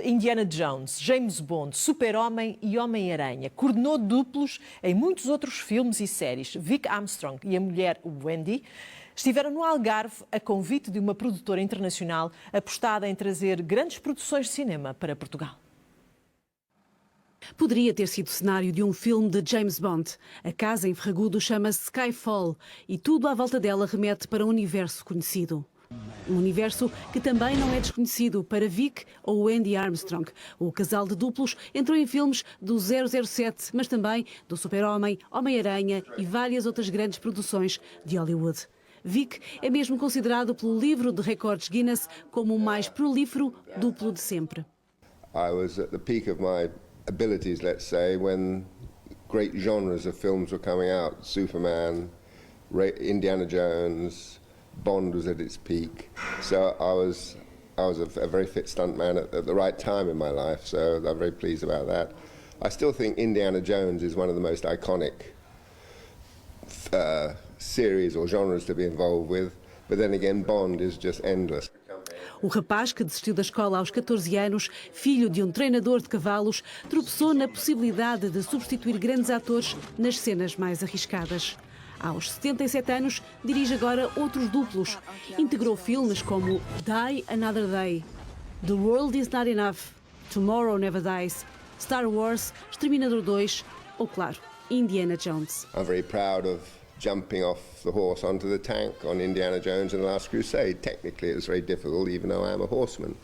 Indiana Jones, James Bond, Super-Homem e Homem-Aranha. Coordenou duplos em muitos outros filmes e séries. Vic Armstrong e a mulher Wendy estiveram no Algarve a convite de uma produtora internacional apostada em trazer grandes produções de cinema para Portugal. Poderia ter sido cenário de um filme de James Bond. A casa em Ferragudo chama-se Skyfall e tudo à volta dela remete para um universo conhecido. Um universo que também não é desconhecido para Vic ou Wendy Armstrong. O casal de duplos entrou em filmes do 007, mas também do Super-Homem, Homem-Aranha e várias outras grandes produções de Hollywood. Vic é mesmo considerado pelo livro de recordes Guinness como o mais prolífero duplo de sempre. I was at the peak of my abilities, let's say, when great genres of films were coming out. Superman, Indiana Jones, Bond was at its peak. So I was a very fit stuntman at the right time in my life, so I'm very pleased about that. I still think Indiana Jones is one of the most iconic series or genres to be involved with, but then again Bond is just endless. O rapaz que desistiu da escola aos 14 anos, filho de um treinador de cavalos, tropeçou na possibilidade de substituir grandes atores nas cenas mais arriscadas. Aos 77 anos, dirige agora outros duplos. Integrou filmes como Die Another Day, The World Is Not Enough, Tomorrow Never Dies, Star Wars, Exterminador 2 ou, claro, Indiana Jones. I'm very proud of jumping off the horse onto the tank on Indiana Jones and the Last Crusade. Technically it was very difficult, even though I am a horseman.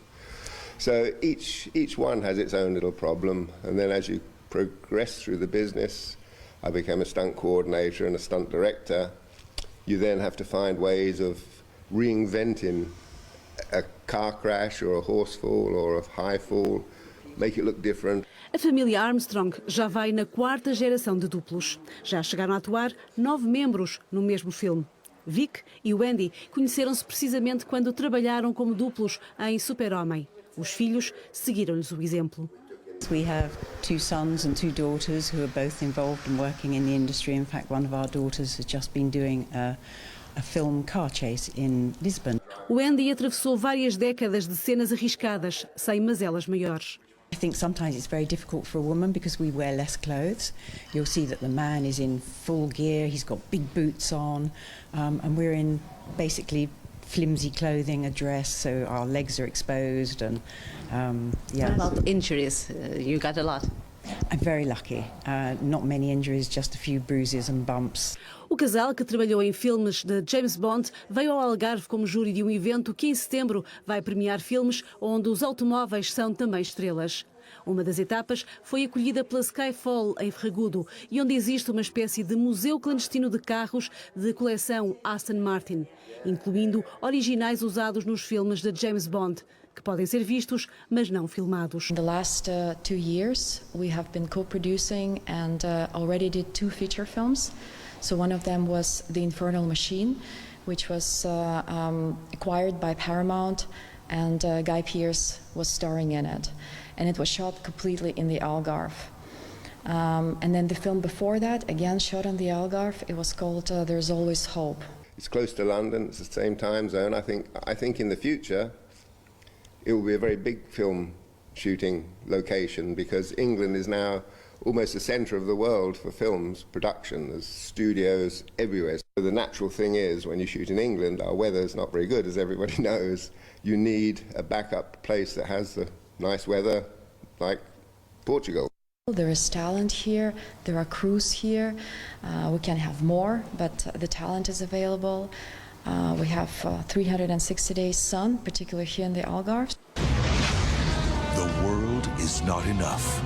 So each one has its own little problem, and then as you progress through the business, I became a stunt coordinator and a stunt director. You then have to find ways of reinventing a car crash or a horse fall or a high fall, make it look different. A família Armstrong já vai na 4ª geração de duplos. Já chegaram a atuar 9 membros no mesmo filme. Vic e Wendy conheceram-se precisamente quando trabalharam como duplos em Super-Homem. Os filhos seguiram-lhes o exemplo. We have 2 sons and 2 daughters who are both involved in working in the industry. In fact, one of our daughters has just been doing a film car chase in Lisbon. Wendy atravessou várias décadas de cenas arriscadas, sem mazelas maiores. I think sometimes it's very difficult for a woman because we wear less clothes. You'll see that the man is in full gear, he's got big boots on, and we're in basically flimsy clothing, a dress, so our legs are exposed. And What about injuries? You got a lot. I'm very lucky. Not many injuries, just a few bruises and bumps. O casal, que trabalhou em filmes de James Bond, veio ao Algarve como júri de um evento que em setembro vai premiar filmes onde os automóveis são também estrelas. Uma das etapas foi acolhida pela Skyfall em Ferragudo e onde existe uma espécie de museu clandestino de carros de coleção Aston Martin, incluindo originais usados nos filmes de James Bond, que podem ser vistos, mas não filmados. In the last 2 years, we have been co-producing and already did 2 feature films. So one of them was The Infernal Machine, which was acquired by Paramount, and Guy Pearce was starring in it. And it was shot completely in the Algarve. And then the film before that, again shot in the Algarve, it was called There's Always Hope. It's close to London, it's the same time zone. I think in the future it will be a very big film shooting location because England is now almost the centre of the world for films production. There's studios everywhere. So the natural thing is when you shoot in England, our weather's not very good, as everybody knows. You need a backup place that has the nice weather like Portugal. There is talent here, there are crews here. We can have more, but the talent is available. We have 360 days sun, particularly here in the Algarve. The world is not enough.